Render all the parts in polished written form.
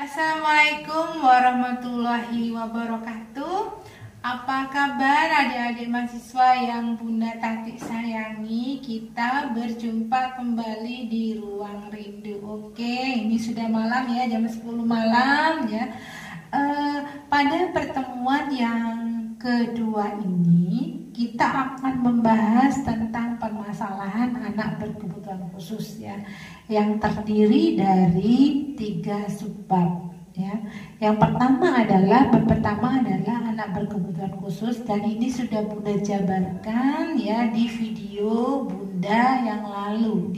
Assalamualaikum warahmatullahi wabarakatuh. Apa kabar adik-adik mahasiswa yang Bunda Tati sayangi? Kita berjumpa kembali di Ruang Rindu. Oke, ini sudah malam ya, jam 10 malam ya. Pada pertemuan yang kedua ini kita akan membahas tentang permasalahan anak berkebutuhan khusus ya, yang terdiri dari 3 subbab ya. Yang pertama adalah anak berkebutuhan khusus, dan ini sudah Bunda jabarkan ya di video Bunda yang lalu,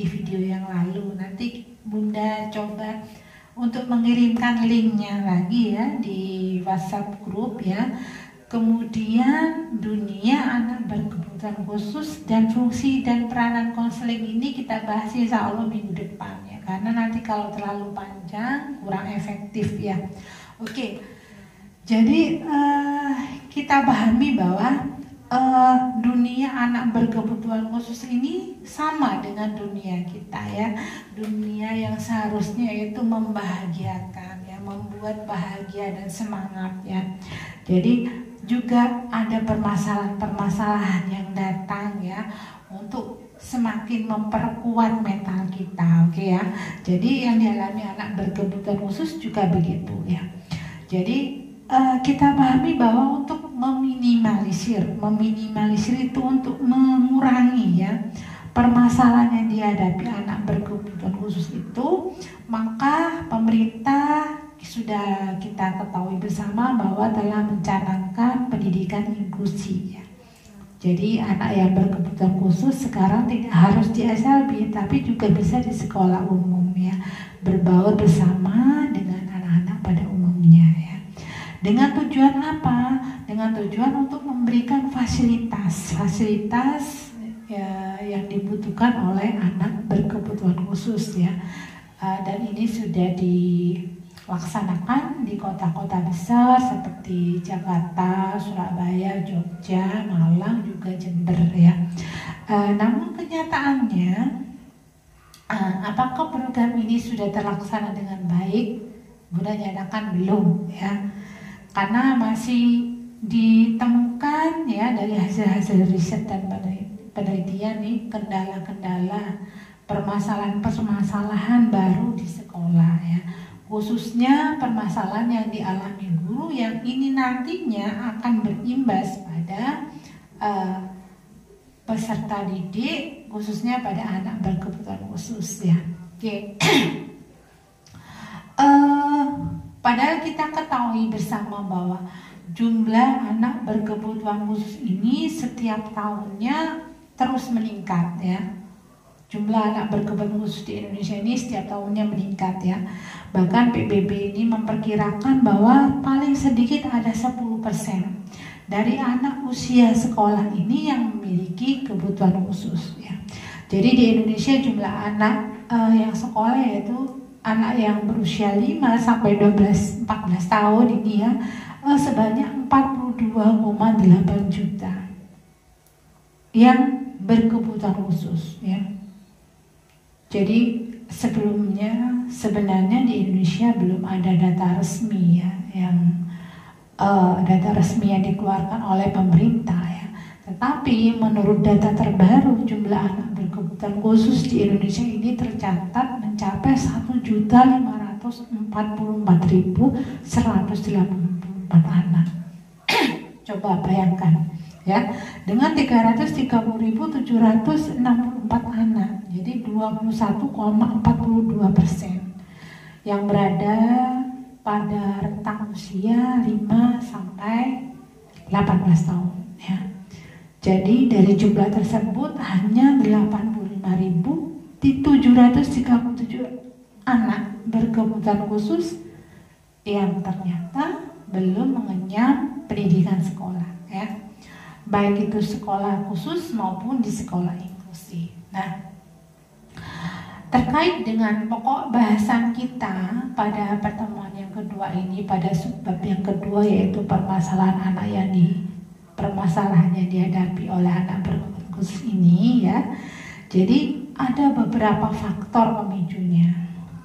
nanti Bunda coba untuk mengirimkan linknya lagi ya di WhatsApp grup ya. Kemudian dunia anak berkebutuhan khusus dan fungsi dan peranan konseling ini kita bahas insya Allah minggu depan ya, karena nanti kalau terlalu panjang kurang efektif ya. Oke, jadi kita pahami bahwa dunia anak berkebutuhan khusus ini sama dengan dunia kita ya, dunia yang seharusnya itu membahagiakan ya, membuat bahagia dan semangat ya. Jadi juga ada permasalahan-permasalahan yang datang ya untuk semakin memperkuat mental kita, oke ya. Jadi yang dialami anak berkebutuhan khusus juga begitu ya. Jadi kita pahami bahwa untuk meminimalisir itu untuk mengurangi ya permasalahan yang dihadapi anak berkebutuhan khusus itu, maka pemerintah sudah kita ketahui bersama bahwa telah mencanangkan pendidikan inklusi ya. Jadi anak yang berkebutuhan khusus sekarang tidak harus di SLB, tapi juga bisa di sekolah umum ya, berbaur bersama dengan anak-anak pada umumnya ya. Dengan tujuan apa? Dengan tujuan untuk memberikan fasilitas ya, yang dibutuhkan oleh anak berkebutuhan khusus ya. Dan ini sudah dilaksanakan di kota-kota besar seperti Jakarta, Surabaya, Jogja, Malang, juga Jember ya. Namun kenyataannya, apakah program ini sudah terlaksana dengan baik? Bunda nyatakan belum ya, karena masih ditemukan ya dari hasil-hasil riset dan penelitian nih kendala-kendala, permasalahan baru di sekolah ya, khususnya permasalahan yang dialami guru yang ini nantinya akan berimbas pada peserta didik, khususnya pada anak berkebutuhan khusus ya. Oke. Padahal kita ketahui bersama bahwa jumlah anak berkebutuhan khusus ini setiap tahunnya terus meningkat ya. Jumlah anak berkebutuhan khusus di Indonesia ini setiap tahunnya meningkat ya. Bahkan PBB ini memperkirakan bahwa paling sedikit ada 10% dari anak usia sekolah ini yang memiliki kebutuhan khusus ya. Jadi di Indonesia jumlah anak yang sekolah yaitu anak yang berusia 5 sampai 14 tahun ini ya, sebanyak 42,8 juta yang berkebutuhan khusus ya. Jadi sebelumnya sebenarnya di Indonesia belum ada data resmi ya, yang data resmi yang dikeluarkan oleh pemerintah ya. Tetapi menurut data terbaru, jumlah anak berkebutuhan khusus di Indonesia ini tercatat mencapai 1.544.184 anak. Coba bayangkan ya, dengan 330.764 anak, jadi 21,42% yang berada pada rentang usia 5 sampai 18 tahun ya. Jadi dari jumlah tersebut hanya 85.737 anak berkebutuhan khusus yang ternyata belum mengenyam pendidikan sekolah ya, baik itu sekolah khusus maupun di sekolah inklusi. Nah, terkait dengan pokok bahasan kita pada pertemuan yang kedua ini, pada subbab yang kedua yaitu permasalahan anak yang dihadapi oleh anak berkebutuhan khusus ini ya. Jadi ada beberapa faktor pemicunya.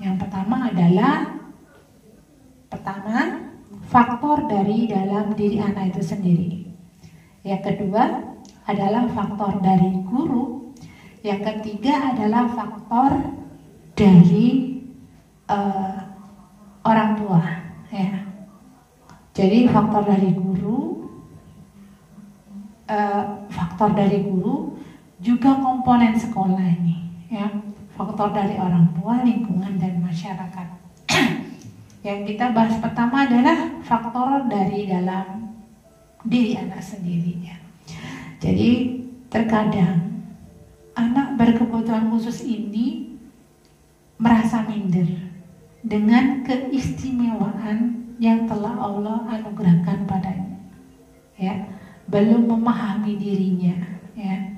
Yang pertama adalah Pertama, faktor dari dalam diri anak itu sendiri. Yang kedua adalah faktor dari guru. Yang ketiga adalah faktor dari orang tua, ya. Jadi faktor dari guru, juga komponen sekolah ini, ya. Faktor dari orang tua, lingkungan, dan masyarakat. Yang kita bahas pertama adalah faktor dari dalam diri anak sendiri, ya. Jadi terkadang anak berkebutuhan khusus ini merasa minder dengan keistimewaan yang telah Allah anugerahkan padanya, ya. Belum memahami dirinya, ya.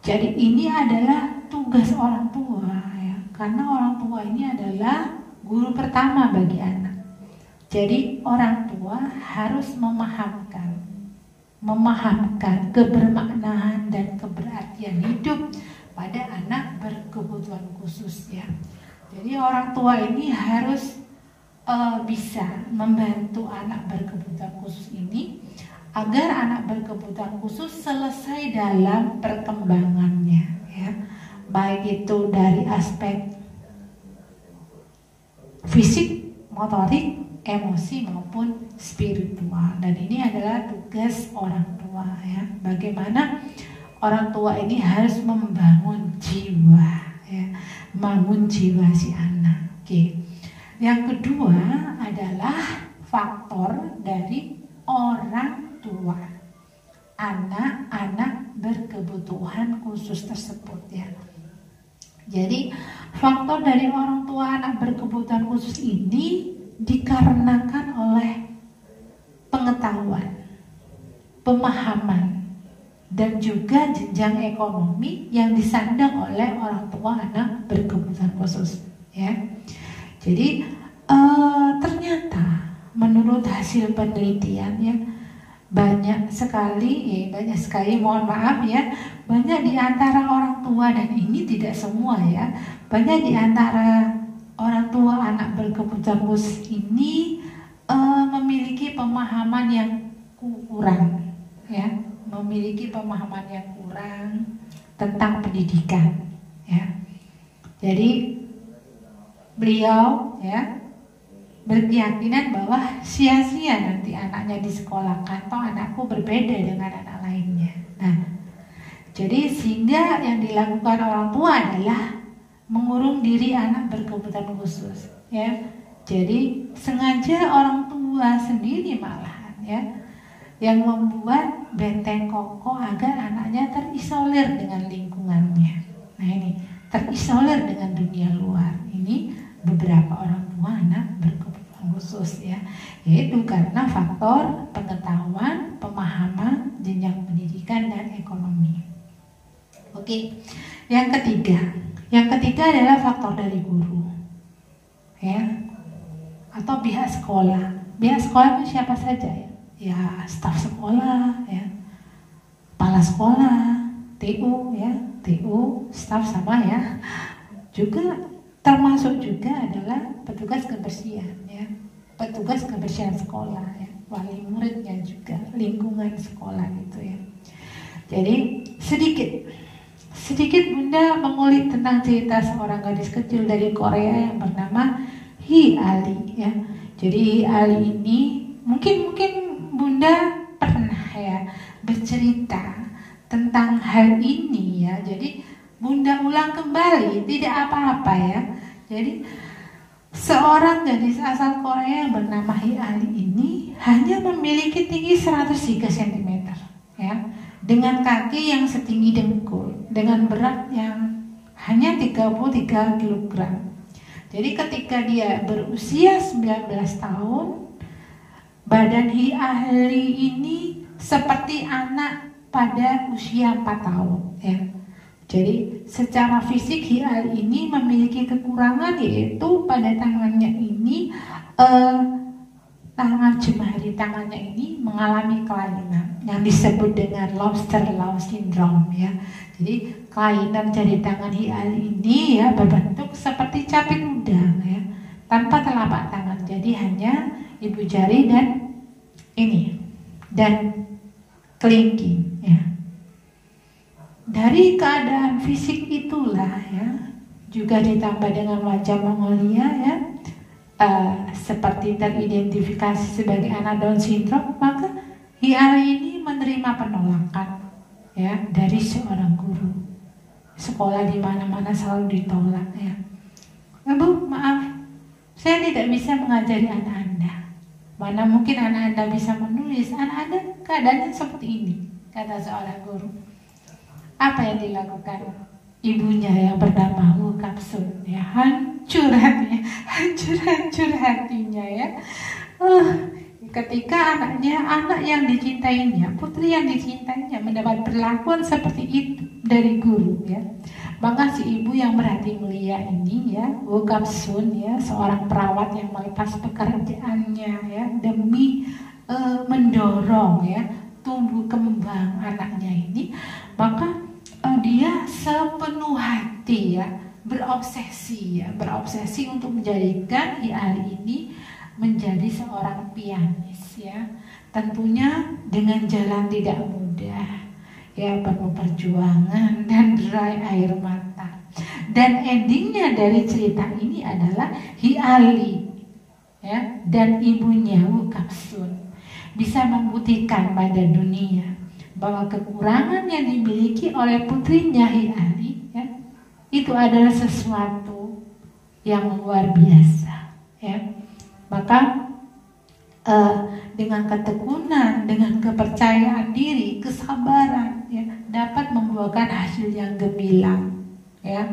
Jadi ini adalah tugas orang tua, ya. Karena orang tua ini adalah guru pertama bagi anak. Jadi orang tua harus memahamkan kebermaknaan dan keberartian hidup pada anak berkebutuhan khusus, ya. Jadi orang tua ini harus bisa membantu anak berkebutuhan khusus ini agar anak berkebutuhan khusus selesai dalam perkembangannya, ya. Baik itu dari aspek fisik, motorik, emosi maupun spiritual. Dan ini adalah tugas orang tua, ya. Bagaimana orang tua ini harus membangun jiwa, ya, membangun jiwa si anak. Oke. Yang kedua adalah faktor dari orang tua anak-anak berkebutuhan khusus tersebut, ya. Jadi faktor dari orang tua anak berkebutuhan khusus ini dikarenakan oleh pengetahuan, pemahaman, dan juga jenjang ekonomi yang disandang oleh orang tua anak berkebutuhan khusus, ya. Jadi ternyata menurut hasil penelitian, ya, banyak sekali, mohon maaf, ya, banyak di antara orang tua, dan ini tidak semua, ya, banyak di antara orang tua anak berkebutuhan khusus ini memiliki pemahaman yang kurang, ya, memiliki pemahaman yang kurang tentang pendidikan, ya. Jadi beliau, ya, berkeyakinan bahwa sia-sia nanti anaknya disekolahkan, toh anakku berbeda dengan anak lainnya. Nah, jadi sehingga yang dilakukan orang tua adalah mengurung diri anak berkebutuhan khusus, ya. Jadi sengaja orang tua sendiri malahan, ya, yang membuat benteng kokoh agar anaknya terisolir dengan lingkungannya. Nah, ini terisolir dengan dunia luar. Ini beberapa orang tua anak berkebutuhan khusus, ya, yaitu karena faktor pengetahuan, pemahaman, jenjang pendidikan, dan ekonomi. Oke, yang ketiga adalah faktor dari guru, ya, atau pihak sekolah. Pihak sekolah itu siapa saja, ya? Ya, staf sekolah, ya, kepala sekolah, TU, ya, TU, staf sama, ya, juga termasuk juga adalah petugas kebersihan, ya, petugas kebersihan sekolah, ya, wali muridnya juga, lingkungan sekolah gitu, ya. Jadi sedikit Bunda mengulik tentang cerita seorang gadis kecil dari Korea yang bernama Hee Ali, ya. Jadi Hee Ali ini mungkin Bunda pernah, ya, bercerita tentang hal ini, ya. Jadi Bunda ulang kembali, tidak apa-apa, ya. Jadi seorang gadis asal Korea yang bernama Hee Ali ini hanya memiliki tinggi 103 cm, ya, dengan kaki yang setinggi dengkul, dengan berat yang hanya 33 kg. Jadi ketika dia berusia 19 tahun, badan Hee Ali ini seperti anak pada usia 4 tahun, ya. Jadi secara fisik Hee Ali ini memiliki kekurangan, yaitu pada tangannya ini tangan jemari tangannya ini mengalami kelainan yang disebut dengan lobster law syndrome, ya. Jadi kelainan jari tangan Hee Ali ini, ya, berbentuk seperti capit udang, ya. tanpa telapak tangan. Jadi hanya ibu jari dan ini dan kelingking ya. Dari keadaan fisik itulah ya, juga ditambah dengan wajah Mongolia ya, seperti teridentifikasi sebagai anak Down syndrome, maka Hi-Ali ini menerima penolakan ya dari seorang guru. Sekolah di mana-mana selalu ditolak ya. Bu, maaf, saya tidak bisa mengajari anak Anda. Mana mungkin anak Anda bisa menulis, anak Anda keadaannya seperti ini, kata seorang guru. Apa yang dilakukan ibunya yang bernama Wu Kapsun ya, hancur hatinya ya. Ketika anaknya, anak yang dicintainya, putri yang dicintainya mendapat perlakuan seperti itu dari guru ya, maka si ibu yang berhati mulia ini ya, Wu Kapsun ya, seorang perawat yang melepas pekerjaannya ya demi mendorong ya tumbuh kembang anaknya ini, maka dia sepenuh hati ya berobsesi untuk menjadikan Hi-Ali ini menjadi seorang pianis ya, tentunya dengan jalan tidak mudah ya, penuh perjuangan dan derai air mata. Dan endingnya dari cerita ini adalah Hi-Ali ya dan ibunya Wu Kapsun bisa membuktikan pada dunia bahwa kekurangan yang dimiliki oleh putrinya Hi-Ali ya, itu adalah sesuatu yang luar biasa ya. Maka dengan ketekunan, dengan kepercayaan diri, kesabaran ya, dapat membuahkan hasil yang gemilang ya.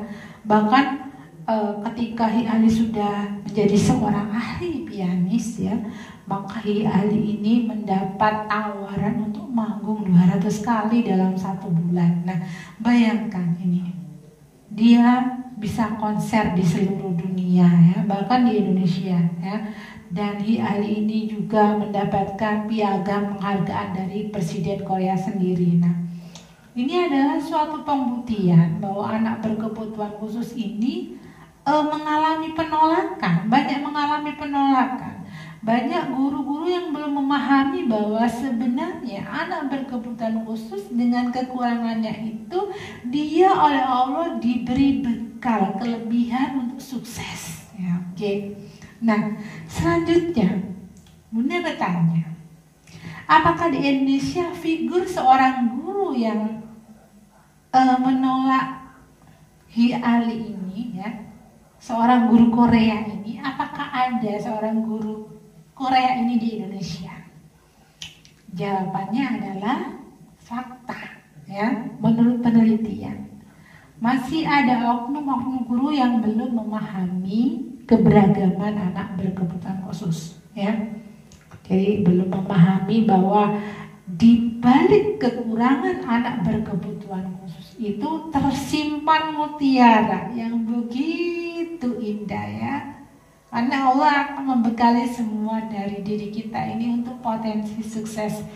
Bahkan ketika Hi-Ali sudah menjadi seorang ahli pianis ya, maka Hi-Ali ini mendapat tawaran untuk manggung 200 kali dalam 1 bulan. Nah, bayangkan ini, dia bisa konser di seluruh dunia ya, bahkan di Indonesia ya. Dan Hi-Ali ini juga mendapatkan piagam penghargaan dari Presiden Korea sendiri. Nah, ini adalah suatu pembuktian bahwa anak berkebutuhan khusus ini mengalami penolakan, banyak mengalami penolakan. Banyak guru-guru yang belum memahami bahwa sebenarnya anak berkebutuhan khusus dengan kekurangannya itu, dia oleh Allah diberi bekal kelebihan untuk sukses ya, oke. Nah, selanjutnya Bunda bertanya, apakah di Indonesia figur seorang guru yang menolak Hi-Ali ini ya, seorang guru Korea ini, apakah ada seorang guru Korea ini di Indonesia? Jawabannya adalah fakta ya, menurut penelitian masih ada oknum-oknum guru yang belum memahami keberagaman anak berkebutuhan khusus ya. Jadi belum memahami bahwa di balik kekurangan anak berkebutuhan khusus itu tersimpan mutiara yang begitu indah ya. Karena Allah akan membekali semua dari diri kita ini untuk potensi sukses,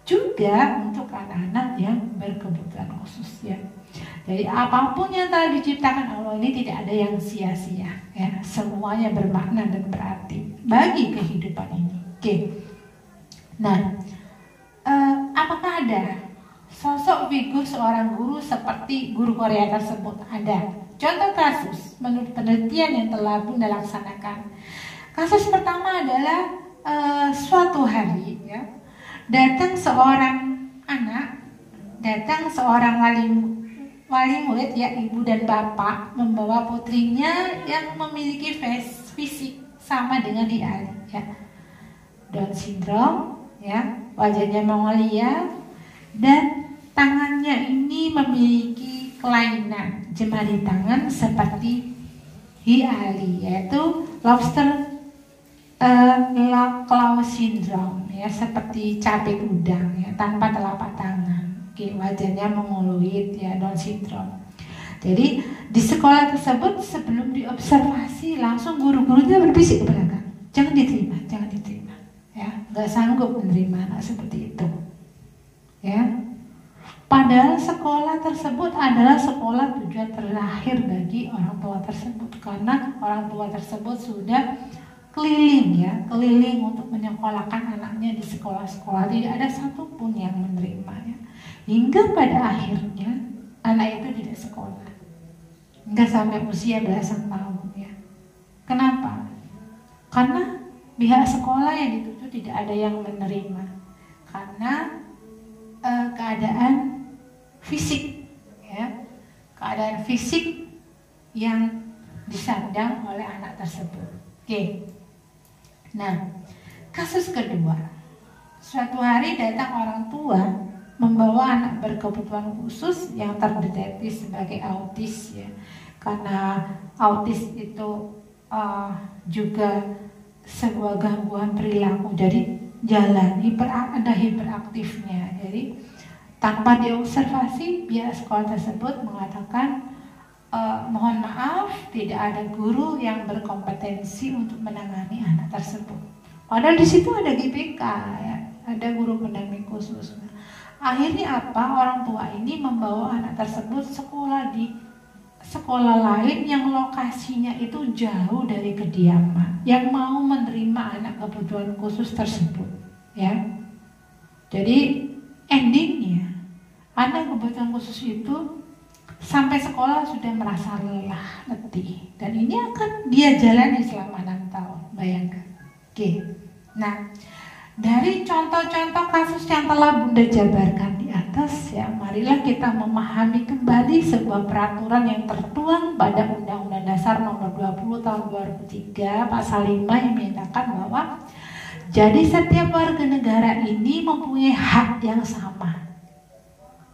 juga untuk anak-anak yang berkebutuhan khusus ya. Jadi apapun yang telah diciptakan Allah ini tidak ada yang sia-sia ya, semuanya bermakna dan berarti bagi kehidupan ini. Oke. Nah, apakah ada sosok figur seorang guru seperti guru Korea tersebut? Ada. Contoh kasus menurut penelitian yang telah Bunda laksanakan. Kasus pertama adalah suatu hari ya, datang seorang wali murid ya, ibu dan bapak membawa putrinya yang memiliki fisik sama dengan Hi-Ali ya, Down syndrome ya, wajahnya Mongolia dan tangannya ini memiliki kelainan jemari tangan seperti Hi-Ali, yaitu lobster claw syndrome ya, seperti capit udang ya, tanpa telapak tangan. Oke, wajahnya mongoloid ya, Down syndrome. Jadi di sekolah tersebut sebelum diobservasi langsung guru-gurunya berbisik ke belakang, jangan diterima ya, nggak sanggup menerima anak seperti itu ya. Padahal sekolah tersebut adalah sekolah tujuan terakhir bagi orang tua tersebut, karena orang tua tersebut sudah keliling untuk menyekolahkan anaknya di sekolah-sekolah, tidak ada satupun yang menerimanya. Hingga pada akhirnya anak itu tidak sekolah, hingga sampai usia belasan tahun ya. Kenapa? Karena pihak sekolah yang dituju tidak ada yang menerima, karena keadaan fisik ya, keadaan fisik yang disandang oleh anak tersebut. Oke. Nah, kasus kedua, suatu hari datang orang tua membawa anak berkebutuhan khusus yang terdeteksi sebagai autis ya, karena autis itu juga sebuah gangguan perilaku, jadi jalan ada hiperaktifnya. Jadi tanpa diobservasi, pihak sekolah tersebut mengatakan mohon maaf, tidak ada guru yang berkompetensi untuk menangani anak tersebut. Padahal di situ ada GPK ya, ada guru pendamping khusus. Akhirnya apa? Orang tua ini membawa anak tersebut sekolah di sekolah lain yang lokasinya itu jauh dari kediaman, yang mau menerima anak kebutuhan khusus tersebut ya. Jadi endingnya anak kebutuhan khusus itu sampai sekolah sudah merasa lelah, letih, dan ini akan dia jalani selama 6 tahun, bayangkan. Oke. Nah, dari contoh-contoh kasus yang telah Bunda jabarkan di atas ya, marilah kita memahami kembali sebuah peraturan yang tertuang pada Undang-Undang Dasar Nomor 20 Tahun 2003 Pasal 5 yang menyatakan bahwa jadi setiap warga negara ini mempunyai hak yang sama.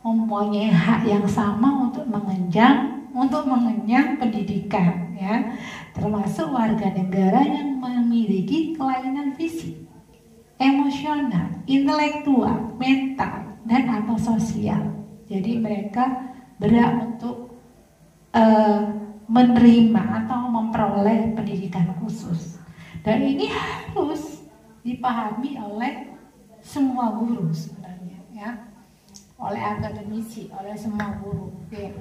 Mempunyai hak yang sama untuk mengenyang pendidikan ya, termasuk warga negara yang memiliki kelainan fisik, emosional, intelektual, mental, dan atau sosial. Jadi mereka berhak untuk menerima atau memperoleh pendidikan khusus. Dan ini harus dipahami oleh semua guru sebenarnya ya, oleh akademisi, oleh semua guru. Oke.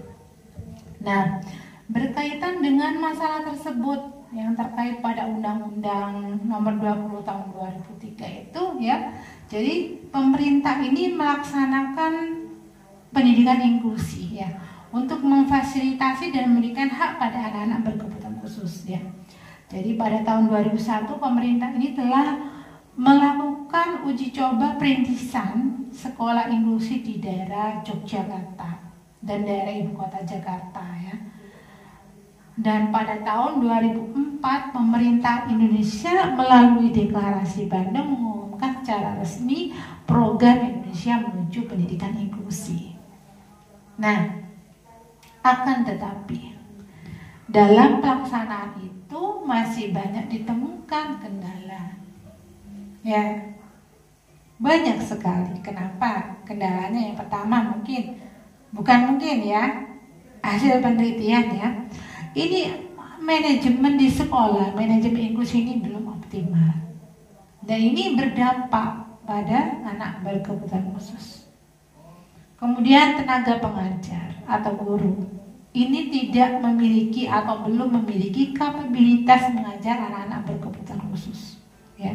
Nah, berkaitan dengan masalah tersebut yang terkait pada Undang-Undang Nomor 20 Tahun 2003 itu ya, jadi pemerintah ini melaksanakan pendidikan inklusi ya, untuk memfasilitasi dan memberikan hak pada anak-anak berkebutuhan khusus ya. Jadi pada tahun 2001 pemerintah ini telah melakukan uji coba perintisan sekolah inklusi di daerah Yogyakarta dan daerah ibu kota Jakarta ya. Dan pada tahun 2004 pemerintah Indonesia melalui deklarasi Bandung mengumumkan secara resmi program Indonesia menuju pendidikan inklusi. Nah, akan tetapi dalam pelaksanaan itu masih banyak ditemukan kendala. Ya, banyak sekali. Kenapa? Kendalanya yang pertama bukan mungkin ya, hasil penelitian ya, ini manajemen di sekolah, manajemen inklusi ini belum optimal, dan ini berdampak pada anak berkebutuhan khusus. Kemudian tenaga pengajar atau guru ini tidak memiliki atau belum memiliki kapabilitas mengajar anak-anak berkebutuhan khusus ya.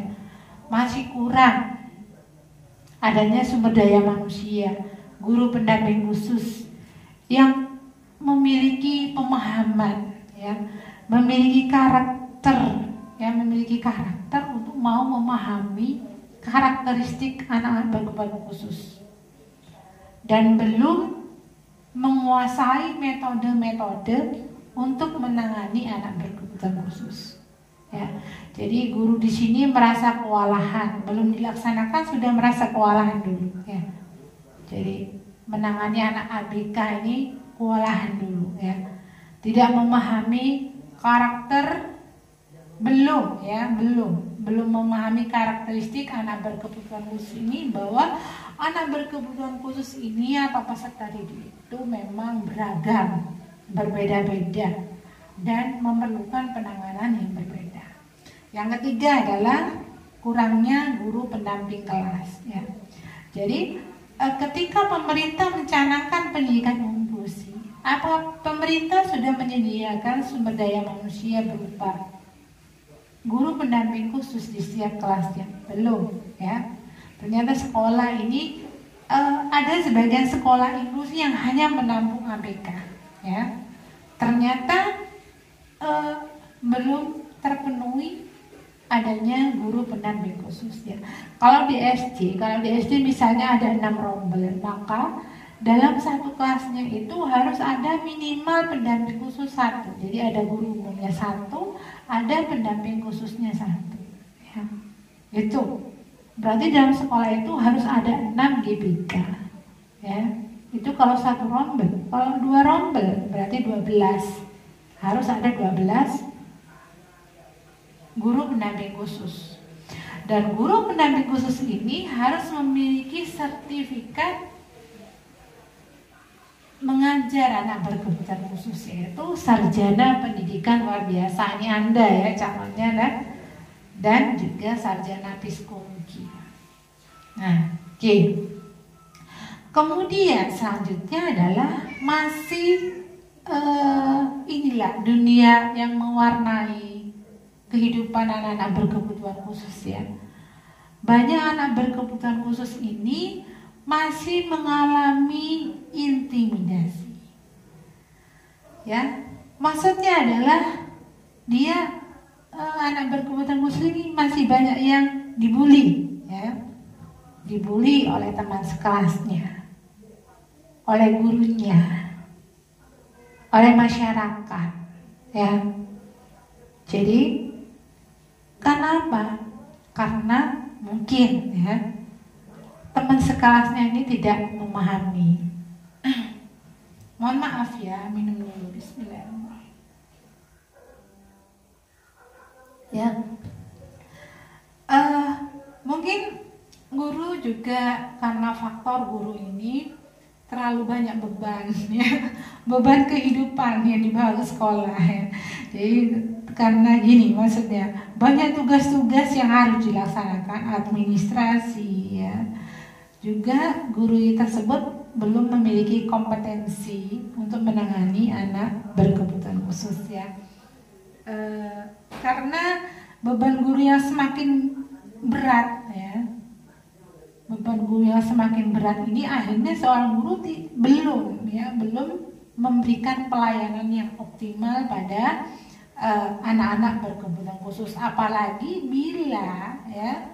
Masih kurang adanya sumber daya manusia, guru pendamping khusus yang memiliki pemahaman ya, memiliki karakter untuk mau memahami karakteristik anak-anak berkebutuhan khusus, dan belum menguasai metode-metode untuk menangani anak berkebutuhan khusus. Ya, jadi guru di sini merasa kewalahan, belum dilaksanakan sudah merasa kewalahan dulu. Ya, jadi menangani anak ABK ini kewalahan dulu. Ya, tidak memahami karakter, belum memahami karakteristik anak berkebutuhan khusus ini, bahwa anak berkebutuhan khusus ini atau peserta didik itu memang beragam, berbeda-beda, dan memerlukan penanganan yang berbeda. Yang ketiga adalah kurangnya guru pendamping kelas ya. Jadi ketika pemerintah mencanangkan pendidikan inklusi, apa pemerintah sudah menyediakan sumber daya manusia berupa guru pendamping khusus di setiap kelasnya? Belum, ya. Ternyata sekolah ini ada sebagian sekolah inklusi yang hanya menampung ABK, ya. Ternyata belum terpenuhi adanya guru pendamping khusus, ya. Kalau di SD misalnya ada 6 rombel, maka dalam satu kelasnya itu harus ada minimal pendamping khusus 1. Jadi ada guru umumnya 1, ada pendamping khususnya 1. Ya. Itu berarti dalam sekolah itu harus ada 6 GBK. Ya. Itu kalau 1 rombel. Kalau 2 rombel berarti 12. Harus ada 12 guru pendamping khusus. Dan guru pendamping khusus ini harus memiliki sertifikat mengajar anak berkebutuhan khusus, yaitu sarjana pendidikan luar biasa. Ini Anda ya calonnya, dan juga sarjana psikologi. Nah, oke. Kemudian selanjutnya adalah masih inilah dunia yang mewarnai kehidupan anak-anak berkebutuhan khusus, ya. Banyak anak berkebutuhan khusus ini masih mengalami intimidasi, ya. Maksudnya adalah dia anak berkebutuhan khusus ini masih banyak yang dibully, ya. Dibully oleh teman sekelasnya, oleh gurunya, oleh masyarakat, ya. Jadi karena apa? Karena mungkin, ya, teman sekelasnya ini tidak memahami. Mohon maaf ya, minum dulu. Bismillahirrahmanirrahim. Ya, mungkin guru juga karena faktor guru ini terlalu banyak beban, ya, beban kehidupan yang dibawa ke sekolah, ya. Jadi karena gini, maksudnya banyak tugas-tugas yang harus dilaksanakan, administrasi, ya. Juga guru tersebut belum memiliki kompetensi untuk menangani anak berkebutuhan khusus, ya. Karena beban guru yang semakin berat, ya, beban guru yang semakin berat ini akhirnya seorang guru belum memberikan pelayanan yang optimal pada anak-anak berkebutuhan khusus. Apalagi bila, ya,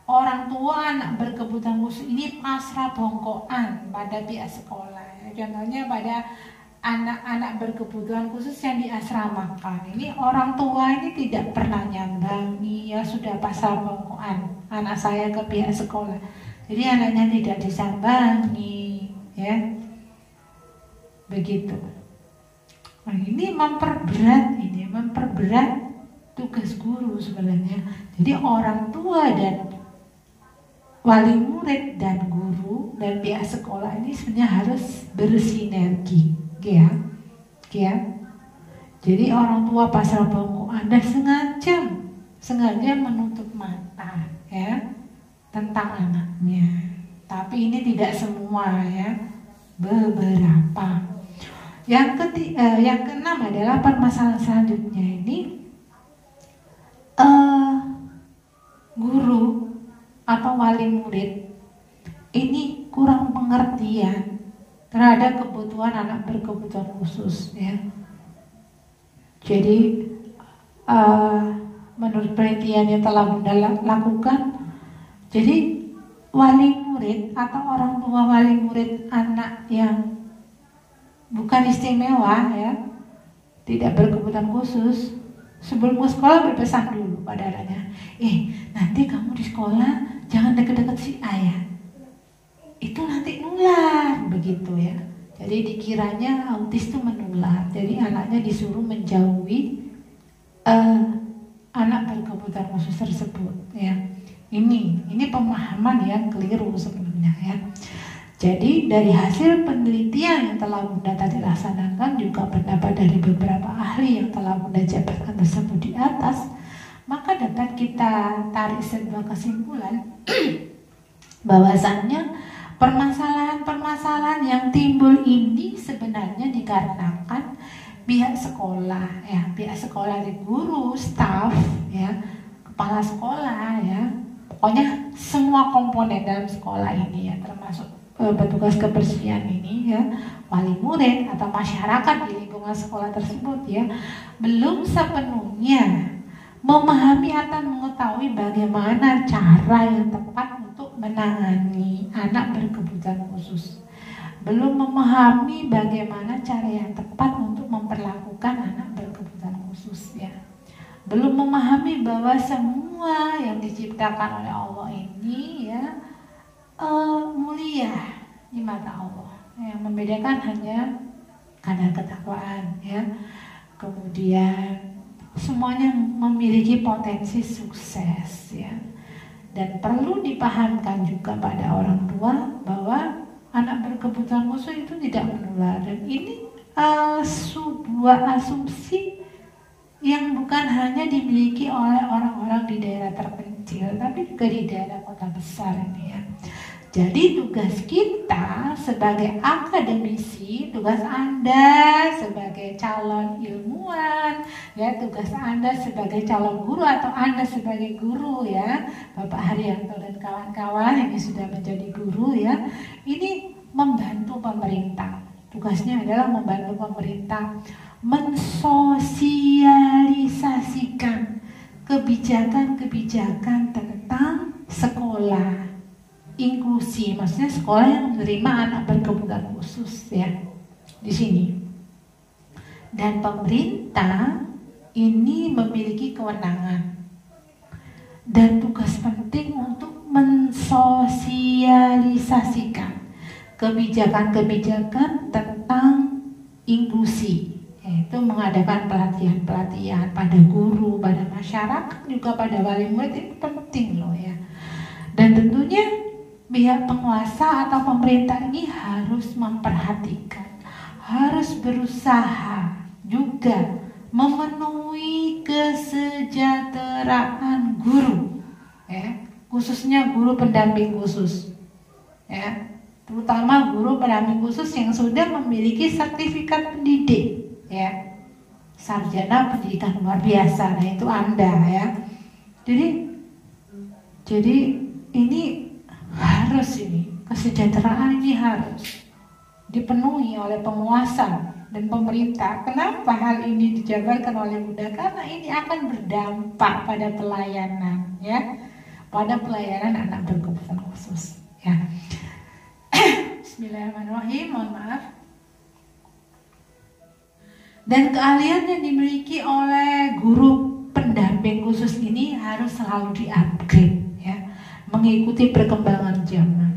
orang tua anak berkebutuhan khusus ini pasrah bongkoan pada pihak sekolah, ya. Contohnya pada anak-anak berkebutuhan khusus yang diasramakan. Ini orang tua ini tidak pernah nyambangi, ya, sudah pasrah bongkoan anak saya ke pihak sekolah. Jadi anaknya tidak disambangi, ya. Begitu. Nah, ini memperberat tugas guru sebenarnya. Jadi orang tua dan wali murid dan guru dan pihak sekolah ini sebenarnya harus bersinergi, ya. Jadi orang tua pasrah bongkoan dan sengaja menutup mata, ya, tentang anaknya. Tapi ini tidak semua, ya, beberapa. Yang keenam adalah permasalahan selanjutnya ini guru atau wali murid ini kurang pengertian terhadap kebutuhan anak berkebutuhan khusus, ya. Jadi menurut penelitian yang telah Bunda lakukan, jadi wali murid atau orang tua wali murid anak yang bukan istimewa, ya, tidak berkebutuhan khusus, sebelum ke sekolah berpesan dulu pada anaknya, nanti kamu di sekolah jangan deket-deket si ayah, itu nanti nular, begitu, ya. Jadi dikiranya autis itu menular. Jadi anaknya disuruh menjauhi anak berkebutuhan khusus tersebut, ya. Ini pemahaman yang keliru sebenarnya, ya. Jadi dari hasil penelitian yang telah Bunda tadi laksanakan, juga pendapat dari beberapa ahli yang telah Bunda jabarkan tersebut di atas, maka dapat kita tarik sebuah kesimpulan bahwasannya permasalahan-permasalahan yang timbul ini sebenarnya dikarenakan pihak sekolah, ya, pihak sekolah dari guru, staf, ya, kepala sekolah, ya, pokoknya semua komponen dalam sekolah ini, ya, termasuk petugas kebersihan ini, ya, wali murid atau masyarakat di lingkungan sekolah tersebut, ya, belum sepenuhnya memahami atau mengetahui bagaimana cara yang tepat untuk menangani anak berkebutuhan khusus. Belum memahami bagaimana cara yang tepat untuk memperlakukan anak berkebutuhan khusus, ya. Belum memahami bahwa semua yang diciptakan oleh Allah ini, ya, mulia di mata Allah. Yang membedakan hanya kadar ketakwaan, ya. Kemudian semuanya memiliki potensi sukses, ya. Dan perlu dipahamkan juga pada orang tua bahwa anak berkebutuhan khusus itu tidak menular. Dan ini sebuah asumsi yang bukan hanya dimiliki oleh orang-orang di daerah terpencil, tapi juga di daerah kota besar ini, ya. Jadi tugas kita sebagai akademisi, tugas Anda sebagai calon ilmuwan, ya, tugas Anda sebagai calon guru atau Anda sebagai guru, ya, Bapak Haryanto dan kawan-kawan yang sudah menjadi guru, ya, ini membantu pemerintah. Tugasnya adalah membantu pemerintah mensosialisasikan kebijakan-kebijakan tentang sekolah inklusi, maksudnya sekolah yang menerima anak berkebutuhan khusus, ya, di sini. Dan pemerintah ini memiliki kewenangan dan tugas penting untuk mensosialisasikan kebijakan-kebijakan tentang inklusi, yaitu mengadakan pelatihan-pelatihan pada guru, pada masyarakat, juga pada wali murid. Itu penting loh, ya. Dan tentunya pihak penguasa atau pemerintah ini harus memperhatikan, harus berusaha juga memenuhi kesejahteraan guru, ya, khususnya guru pendamping khusus, ya, terutama guru pendamping khusus yang sudah memiliki sertifikat pendidik, ya, sarjana pendidikan luar biasa. Nah, itu Anda, ya. Jadi ini harus, ini kesejahteraan ini harus dipenuhi oleh penguasa dan pemerintah. Kenapa hal ini dijabarkan oleh Bunda? Karena ini akan berdampak pada pelayanan, ya, pada pelayanan anak berkebutuhan khusus, ya. Bismillahirrahmanirrahim, mohon maaf. Dan keahlian yang dimiliki oleh guru pendamping khusus ini harus selalu di-upgrade, ya, mengikuti perkembangan zaman,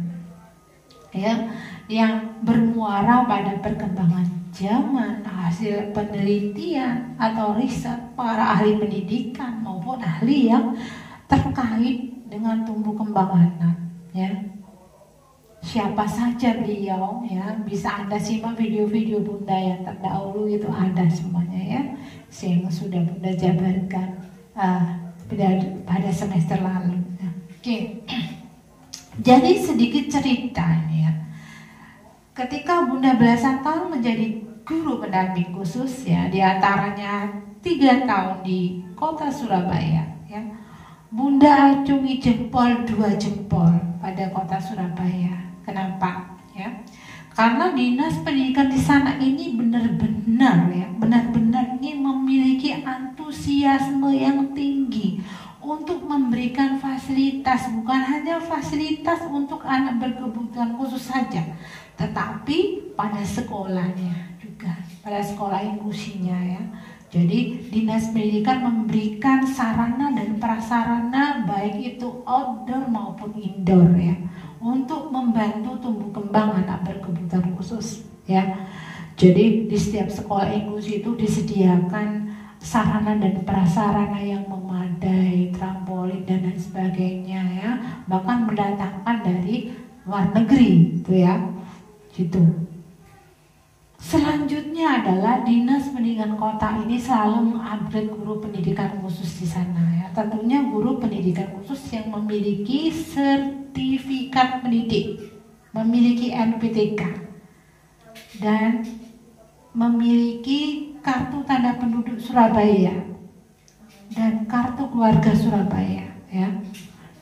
ya, yang bermuara pada perkembangan zaman, hasil penelitian atau riset para ahli pendidikan maupun ahli yang terkait dengan tumbuh kembang anak, ya. Siapa saja beliau, ya, bisa Anda simak video-video Bunda yang terdahulu, itu ada semuanya, ya, yang sudah Bunda jabarkan pada semester lalu. Oke. Jadi sedikit cerita, ya. Ketika Bunda belasan tahun menjadi guru pendamping khusus, ya, diantaranya 3 tahun di kota Surabaya, ya, Bunda acungi jempol 2 jempol pada kota Surabaya. Kenapa? Ya, karena dinas pendidikan di sana ini benar-benar, ya, benar-benar ini memiliki antusiasme yang tinggi untuk memberikan fasilitas, bukan hanya fasilitas untuk anak berkebutuhan khusus saja, tetapi pada sekolahnya juga, pada sekolah inklusinya, ya. Jadi dinas pendidikan memberikan sarana dan prasarana baik itu outdoor maupun indoor, ya, untuk membantu tumbuh kembang anak berkebutuhan khusus, ya. Jadi di setiap sekolah inklusi itu disediakan sarana dan prasarana yang memadai, trampolin dan lain sebagainya, ya. Bahkan mendatangkan dari luar negeri, itu, ya, gitu. Selanjutnya adalah dinas pendidikan kota ini selalu mengupgrade guru pendidikan khusus di sana, ya. Tentunya guru pendidikan khusus yang memiliki sertifikat pendidik, memiliki NPTK, dan memiliki kartu tanda penduduk Surabaya dan kartu keluarga Surabaya, ya.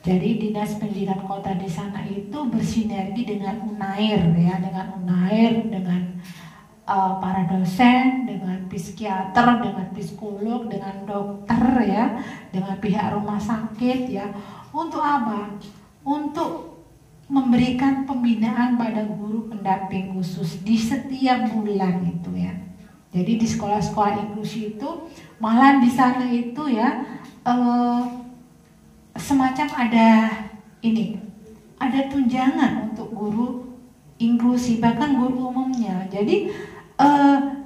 Jadi Dinas Pendidikan Kota di sana itu bersinergi dengan UNAIR, ya, dengan para dosen, dengan psikiater, dengan psikolog, dengan dokter, ya, dengan pihak rumah sakit, ya. Untuk apa? Untuk memberikan pembinaan pada guru pendamping khusus di setiap bulan itu, ya. Jadi di sekolah-sekolah inklusi itu malah di sana itu, ya, semacam ada tunjangan untuk guru inklusi, bahkan guru umumnya. Jadi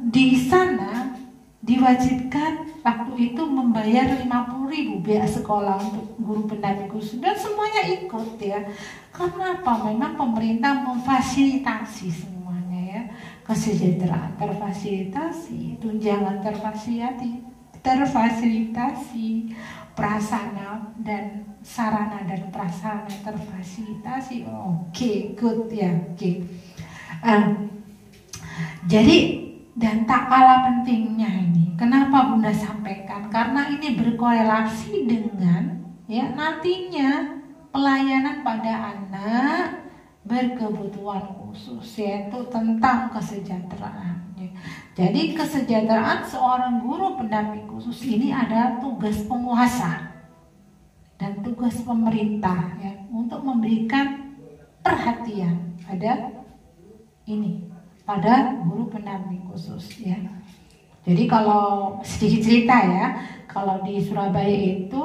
di sana diwajibkan waktu itu membayar 50.000 biaya sekolah untuk guru pendamping khusus, dan semuanya ikut, ya. Karena apa? Memang pemerintah memfasilitasi semuanya, ya. Kesejahteraan terfasilitasi, tunjangan terfasilitasi, prasarana dan sarana dan prasarana terfasilitasi. Oke, good, ya. Oke. Jadi, dan tak kalah pentingnya ini, kenapa Bunda sampaikan? Karena ini berkorelasi dengan, ya, nantinya pelayanan pada anak berkebutuhan khusus, yaitu tentang kesejahteraan. Jadi kesejahteraan seorang guru pendamping khusus ini adalah tugas penguasa dan tugas pemerintah, ya, untuk memberikan perhatian pada guru pendamping khusus, ya. Jadi kalau sedikit cerita, ya, kalau di Surabaya itu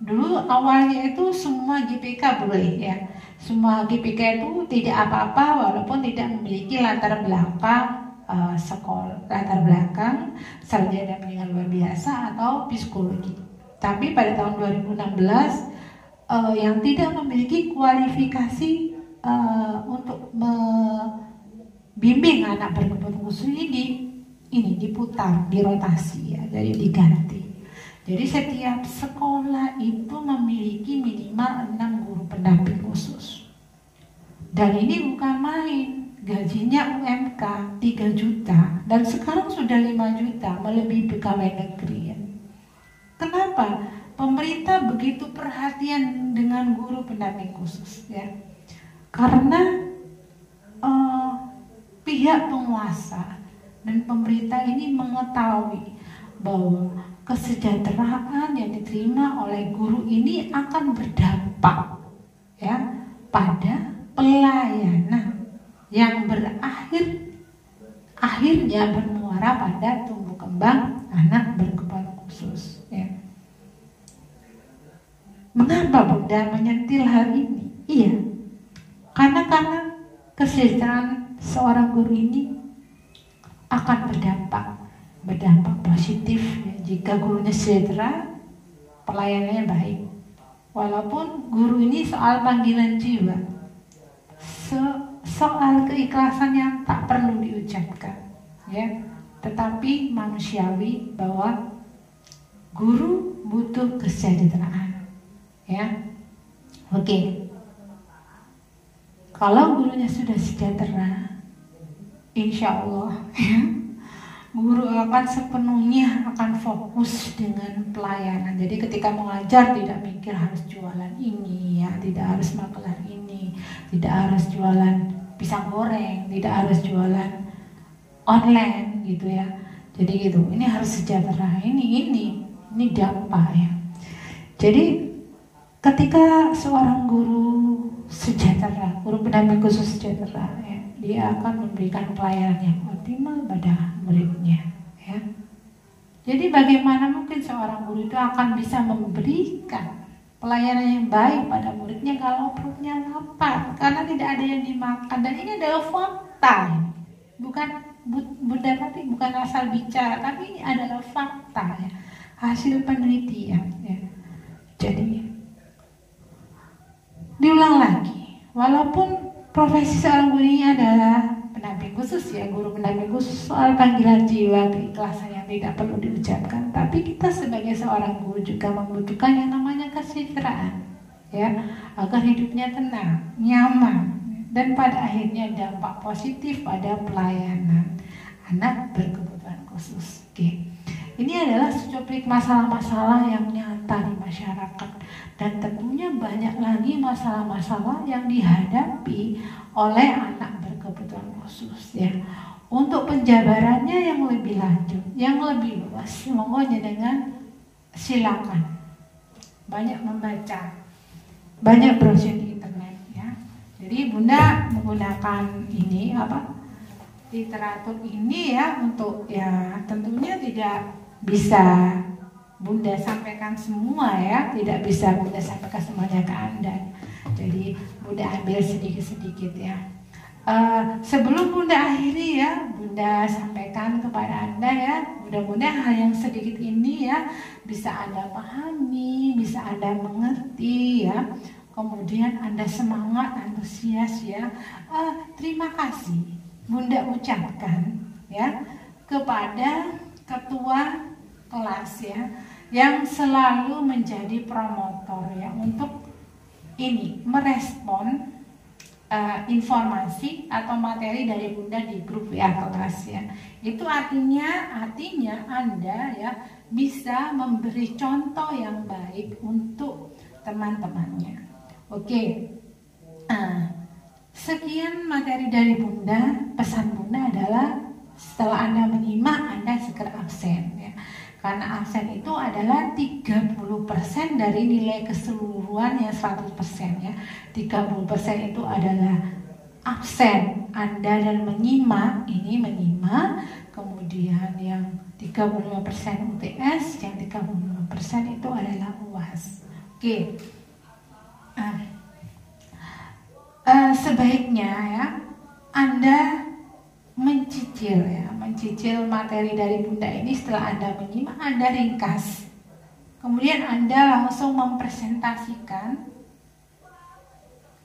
dulu awalnya itu semua GPK boleh, ya. Semua GPK itu tidak apa-apa walaupun tidak memiliki latar belakang latar belakang sarjana pendidikan luar biasa atau psikologi. Tapi pada tahun 2016 yang tidak memiliki kualifikasi untuk membimbing anak berkebutuhan khusus ini diputar, dirotasi, ya, jadi diganti. Jadi setiap sekolah itu memiliki minimal 6 guru pendamping khusus. Dan ini bukan main, gajinya UMK 3 juta dan sekarang sudah 5 juta, melebihi pegawai negeri, ya. Kenapa? Pemerintah begitu perhatian dengan guru pendamping khusus, ya. Karena pihak penguasa dan pemerintah ini mengetahui bahwa kesejahteraan yang diterima oleh guru ini akan berdampak, ya, pada pelayanan yang akhirnya bermuara pada tumbuh kembang anak berkebutuhan khusus, ya. Mengapa Bunda menyentil hal ini? Iya, karena kesejahteraan seorang guru ini akan berdampak positif, ya. Jika gurunya sejahtera, pelayanannya baik. Walaupun guru ini soal panggilan jiwa, soal keikhlasan yang tak perlu diucapkan, ya. Tetapi manusiawi bahwa guru butuh kesejahteraan, ya. Oke. Kalau gurunya sudah sejahtera, insya Allah, ya, guru akan sepenuhnya akan fokus dengan pelayanan. Jadi ketika mengajar tidak mikir harus jualan ini, ya, tidak harus makelar ini, tidak harus jualan pisang goreng, tidak harus jualan online, gitu, ya. Jadi gitu, ini harus sejahtera, ini dampak, ya. Jadi ketika seorang guru sejahtera, guru pendamping khusus sejahtera, ya, dia akan memberikan pelayanan yang optimal pada muridnya, ya. Jadi bagaimana mungkin seorang guru itu akan bisa memberikan pelayanan yang baik pada muridnya kalau perutnya lapar, karena tidak ada yang dimakan. Dan ini adalah fakta, bukan Bunda Tati bukan asal bicara, tapi ini adalah fakta, ya, hasil penelitian, ya. Jadi diulang lagi, walaupun profesi seorang guru ini adalah pendamping khusus, ya, guru pendamping khusus, soal panggilan jiwa, keikhlasan yang tidak perlu diucapkan, tapi kita sebagai seorang guru juga membutuhkan yang namanya kesejahteraan. ya, agar hidupnya tenang, nyaman, dan pada akhirnya dampak positif pada pelayanan anak berkebutuhan khusus. Oke. Ini adalah secuplik masalah-masalah yang nyata di masyarakat, dan tentunya banyak lagi masalah-masalah yang dihadapi oleh anak berkebutuhan khusus ya. Untuk penjabarannya yang lebih lanjut, yang lebih luas, monggo dengan silakan banyak membaca, banyak browsing di internet ya. Jadi Bunda menggunakan ini literatur ini ya untuk ya tentunya tidak bisa Bunda sampaikan semua ya, tidak bisa Bunda sampaikan semuanya ke Anda. Jadi Bunda ambil sedikit-sedikit ya. Sebelum Bunda akhiri ya, Bunda sampaikan kepada Anda ya, mudah-mudahan hal yang sedikit ini ya bisa Anda pahami, bisa Anda mengerti ya. Kemudian Anda semangat, antusias ya. Terima kasih Bunda ucapkan ya kepada ketua kelas ya yang selalu menjadi promotor ya untuk ini merespon informasi atau materi dari Bunda di grup WA kelas ya. Itu artinya Anda ya bisa memberi contoh yang baik untuk teman-temannya. Oke. Sekian materi dari Bunda. Pesan Bunda adalah setelah Anda menyimak, Anda segera absen ya. Karena absen itu adalah 30% dari nilai keseluruhan yang 100% ya. 30% itu adalah absen Anda dan menyimak, kemudian yang 35% UTS, yang 35% itu adalah UAS. Oke. Sebaiknya ya Anda mencicil materi dari Bunda ini. Setelah Anda menyimak, Anda ringkas, kemudian Anda langsung mempresentasikan,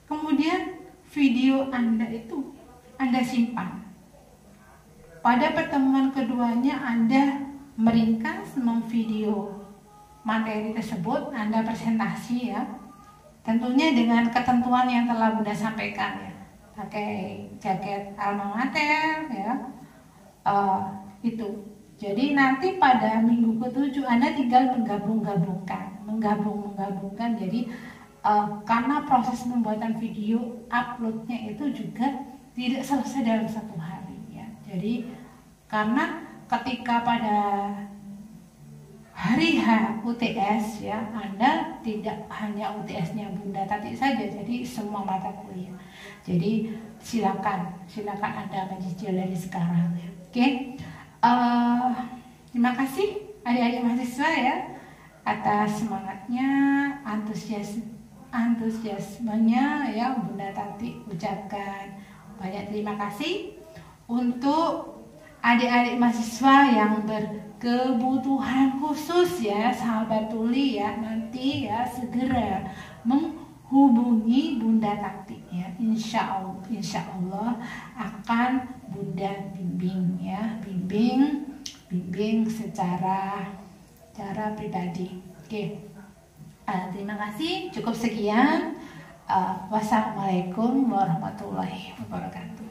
kemudian video Anda itu Anda simpan. Pada pertemuan keduanya Anda meringkas, memvideo materi tersebut, Anda presentasi ya, tentunya dengan ketentuan yang telah Bunda sampaikan ya. Pakai jaket alma mater ya, itu. Jadi nanti pada minggu ke-7 Anda tinggal menggabungkan. Jadi karena proses pembuatan video uploadnya itu juga tidak selesai dalam satu hari ya. Jadi karena ketika pada hari H UTS ya, Anda tidak hanya UTS-nya Bunda Tati saja, jadi semua mata kuliah. Jadi silakan Anda mencicil dari sekarang ya. Oke. Terima kasih adik-adik mahasiswa ya atas semangatnya, antusiasmenya ya Bunda Tati ucapkan banyak terima kasih. Untuk adik-adik mahasiswa yang berkebutuhan khusus ya, sahabat tuli ya, nanti ya segera menghubungi Bunda Tati ya. Insya Allah akan Bunda bimbing ya, bimbing secara pribadi. Oke. Terima kasih. Cukup sekian. Wassalamualaikum warahmatullahi wabarakatuh.